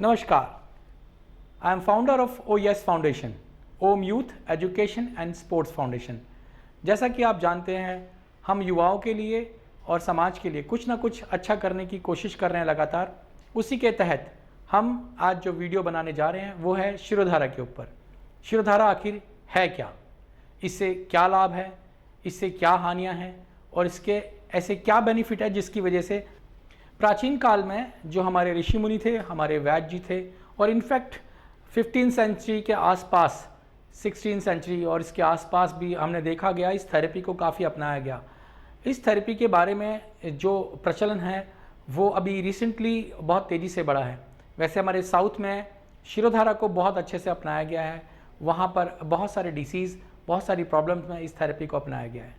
नमस्कार, I am founder of OES foundation, Om youth education and sports foundation. जैसा कि आप जानते हैं, हम युवाओं के लिए और समाज के लिए कुछ ना कुछ अच्छा करने की कोशिश कर रहे हैं लगातार। उसी के तहत हम आज जो वीडियो बनाने जा रहे हैं वो है शिरोधारा के ऊपर। शिरोधारा आखिर है क्या, इससे क्या लाभ है, इससे क्या हानियां हैं और इसके ऐसे क्या बेनिफिट है जिसकी वजह से प्राचीन काल में जो हमारे ऋषि मुनि थे, हमारे वैद्य जी थे और इनफैक्ट 15th सेंचुरी के आसपास, 16th सेंचुरी और इसके आसपास भी हमने देखा गया इस थेरेपी को काफ़ी अपनाया गया। इस थेरेपी के बारे में जो प्रचलन है वो अभी रिसेंटली बहुत तेज़ी से बढ़ा है। वैसे हमारे साउथ में शिरोधारा को बहुत अच्छे से अपनाया गया है, वहाँ पर बहुत सारे डिसीज़, बहुत सारी प्रॉब्लम्स में इस थेरेपी को अपनाया गया है।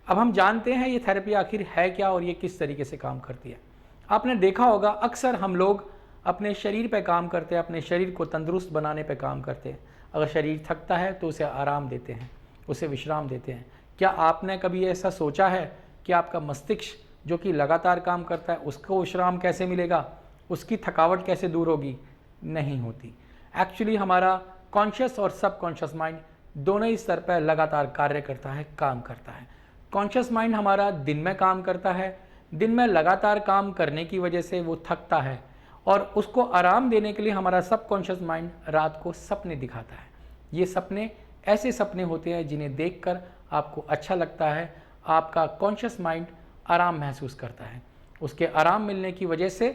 अब हम जानते हैं ये थेरेपी आखिर है क्या और ये किस तरीके से काम करती है। आपने देखा होगा अक्सर हम लोग अपने शरीर पे काम करते हैं, अपने शरीर को तंदुरुस्त बनाने पे काम करते हैं। अगर शरीर थकता है तो उसे आराम देते हैं, उसे विश्राम देते हैं। क्या आपने कभी ऐसा सोचा है कि आपका मस्तिष्क जो कि लगातार काम करता है उसको विश्राम कैसे मिलेगा, उसकी थकावट कैसे दूर होगी? नहीं होती। एक्चुअली हमारा कॉन्शियस और सबकॉन्शियस माइंड दोनों ही स्तर पर लगातार कार्य करता है, काम करता है। कॉन्शियस माइंड हमारा दिन में काम करता है, दिन में लगातार काम करने की वजह से वो थकता है और उसको आराम देने के लिए हमारा सबकॉन्शियस माइंड रात को सपने दिखाता है। ये सपने ऐसे सपने होते हैं जिन्हें देखकर आपको अच्छा लगता है, आपका कॉन्शियस माइंड आराम महसूस करता है। उसके आराम मिलने की वजह से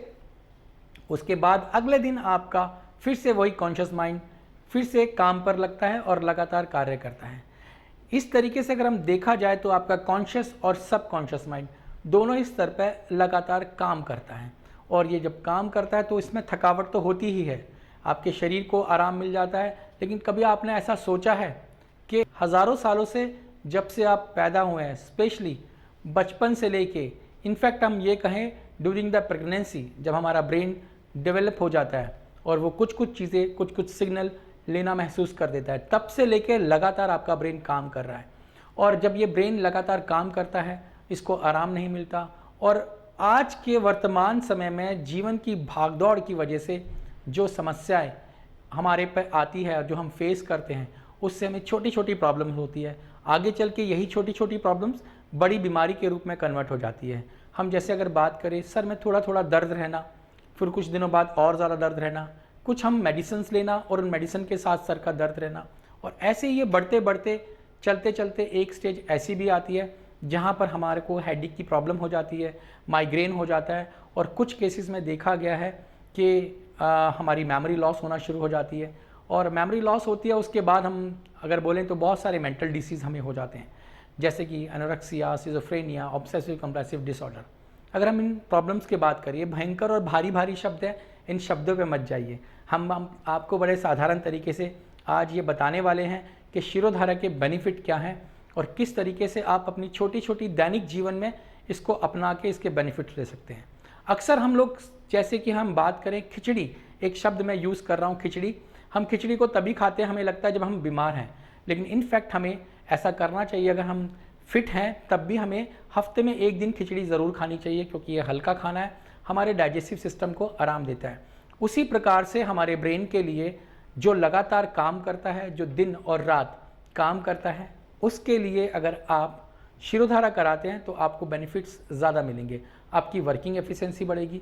उसके बाद अगले दिन आपका फिर से वही कॉन्शियस माइंड फिर से काम पर लगता है और लगातार कार्य करता है। इस तरीके से अगर हम देखा जाए तो आपका कॉन्शियस और सबकॉन्शियस माइंड दोनों ही स्तर पर लगातार काम करता है और ये जब काम करता है तो इसमें थकावट तो होती ही है, आपके शरीर को आराम मिल जाता है। लेकिन कभी आपने ऐसा सोचा है कि हज़ारों सालों से जब से आप पैदा हुए हैं, स्पेशली बचपन से लेके, इनफैक्ट हम ये कहें ड्यूरिंग द प्रेगनेंसी, जब हमारा ब्रेन डेवलप हो जाता है और वो कुछ कुछ चीज़ें, कुछ कुछ सिग्नल लेना महसूस कर देता है, तब से लेके लगातार आपका ब्रेन काम कर रहा है। और जब ये ब्रेन लगातार काम करता है, इसको आराम नहीं मिलता और आज के वर्तमान समय में जीवन की भागदौड़ की वजह से जो समस्याएं हमारे पे आती है, जो हम फेस करते हैं, उससे हमें छोटी छोटी प्रॉब्लम्स होती है। आगे चल के यही छोटी छोटी प्रॉब्लम्स बड़ी बीमारी के रूप में कन्वर्ट हो जाती है। हम जैसे अगर बात करें, सर में थोड़ा थोड़ा दर्द रहना, फिर कुछ दिनों बाद और ज़्यादा दर्द रहना, कुछ हम मेडिसिन्स लेना और उन मेडिसिन के साथ सर का दर्द रहना, और ऐसे ये बढ़ते बढ़ते चलते चलते एक स्टेज ऐसी भी आती है जहाँ पर हमारे को हेडेक की प्रॉब्लम हो जाती है, माइग्रेन हो जाता है और कुछ केसेस में देखा गया है कि हमारी मेमोरी लॉस होना शुरू हो जाती है। और मेमोरी लॉस होती है उसके बाद हम अगर बोलें तो बहुत सारे मेंटल डिसीज़ हमें हो जाते हैं, जैसे कि anorexia, schizophrenia, obsessive compulsive disorder. अगर हम इन प्रॉब्लम्स की बात करिए, भयंकर और भारी भारी शब्द हैं, इन शब्दों पे मत जाइए। हम आपको बड़े साधारण तरीके से आज ये बताने वाले हैं कि शिरोधारा के बेनिफिट क्या हैं और किस तरीके से आप अपनी छोटी छोटी दैनिक जीवन में इसको अपना के इसके बेनिफिट ले सकते हैं। अक्सर हम लोग, जैसे कि हम बात करें खिचड़ी, एक शब्द मैं यूज़ कर रहा हूँ खिचड़ी, हम खिचड़ी को तभी खाते हैं हमें लगता है जब हम बीमार हैं, लेकिन इनफैक्ट हमें ऐसा करना चाहिए। अगर हम फिट हैं तब भी हमें हफ्ते में एक दिन खिचड़ी ज़रूर खानी चाहिए, क्योंकि ये हल्का खाना है, हमारे डाइजेस्टिव सिस्टम को आराम देता है। उसी प्रकार से हमारे ब्रेन के लिए जो लगातार काम करता है, जो दिन और रात काम करता है, उसके लिए अगर आप शिरोधारा कराते हैं तो आपको बेनिफिट्स ज़्यादा मिलेंगे। आपकी वर्किंग एफिशिएंसी बढ़ेगी,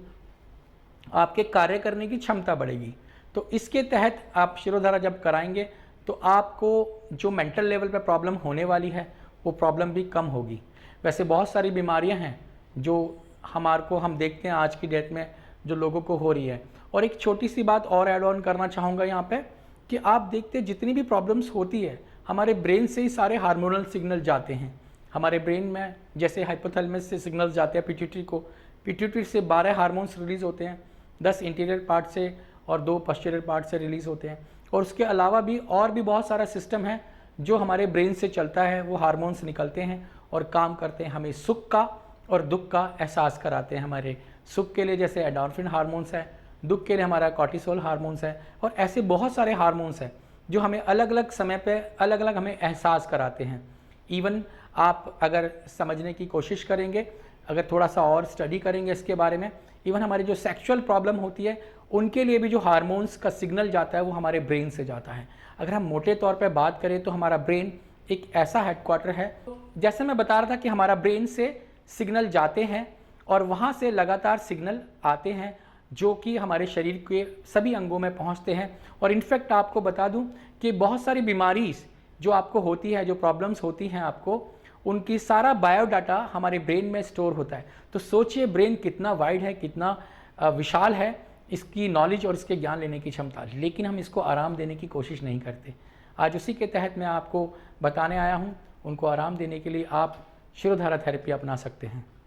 आपके कार्य करने की क्षमता बढ़ेगी। तो इसके तहत आप शिरोधारा जब कराएंगे तो आपको जो मेंटल लेवल पे प्रॉब्लम होने वाली है वो प्रॉब्लम भी कम होगी। वैसे बहुत सारी बीमारियां हैं जो हम देखते हैं आज की डेट में जो लोगों को हो रही है। और एक छोटी सी बात और ऐड ऑन करना चाहूँगा यहाँ पे कि आप देखते हैं जितनी भी प्रॉब्लम्स होती है, हमारे ब्रेन से ही सारे हार्मोनल सिग्नल जाते हैं। हमारे ब्रेन में जैसे हाइपोथैलेमस से सिग्नल्स जाते हैं पिट्यूटरी को, पिट्यूटरी से 12 हार्मोन्स रिलीज़ होते हैं, 10 इंटीरियर पार्ट से और 2 पोस्टीरियर पार्ट से रिलीज़ होते हैं। और उसके अलावा भी और भी बहुत सारा सिस्टम है जो हमारे ब्रेन से चलता है, वो हार्मोन्स निकलते हैं और काम करते हैं, हमें सुख का और दुख का एहसास कराते हैं। हमारे सुख के लिए जैसे एंडोर्फिन हार्मोन्स है, दुख के लिए हमारा कॉर्टिसोल हार्मोन्स है, और ऐसे बहुत सारे हार्मोन्स हैं जो हमें अलग अलग समय पे अलग अलग हमें एहसास कराते हैं। इवन आप अगर समझने की कोशिश करेंगे, अगर थोड़ा सा और स्टडी करेंगे इसके बारे में, इवन हमारी जो सेक्सुअल प्रॉब्लम होती है उनके लिए भी जो हार्मोन्स का सिग्नल जाता है वो हमारे ब्रेन से जाता है। अगर हम मोटे तौर पे बात करें तो हमारा ब्रेन एक ऐसा हेडक्वार्टर है, जैसे मैं बता रहा था कि हमारा ब्रेन से सिग्नल जाते हैं और वहाँ से लगातार सिग्नल आते हैं जो कि हमारे शरीर के सभी अंगों में पहुँचते हैं। और इनफैक्ट आपको बता दूँ कि बहुत सारी बीमारी जो आपको होती है, जो प्रॉब्लम्स होती हैं आपको, उनकी सारा बायोडाटा हमारे ब्रेन में स्टोर होता है। तो सोचिए ब्रेन कितना वाइड है, कितना विशाल है, इसकी नॉलेज और इसके ज्ञान लेने की क्षमता, लेकिन हम इसको आराम देने की कोशिश नहीं करते। आज उसी के तहत मैं आपको बताने आया हूँ, उनको आराम देने के लिए आप शिरोधारा थेरेपी अपना सकते हैं।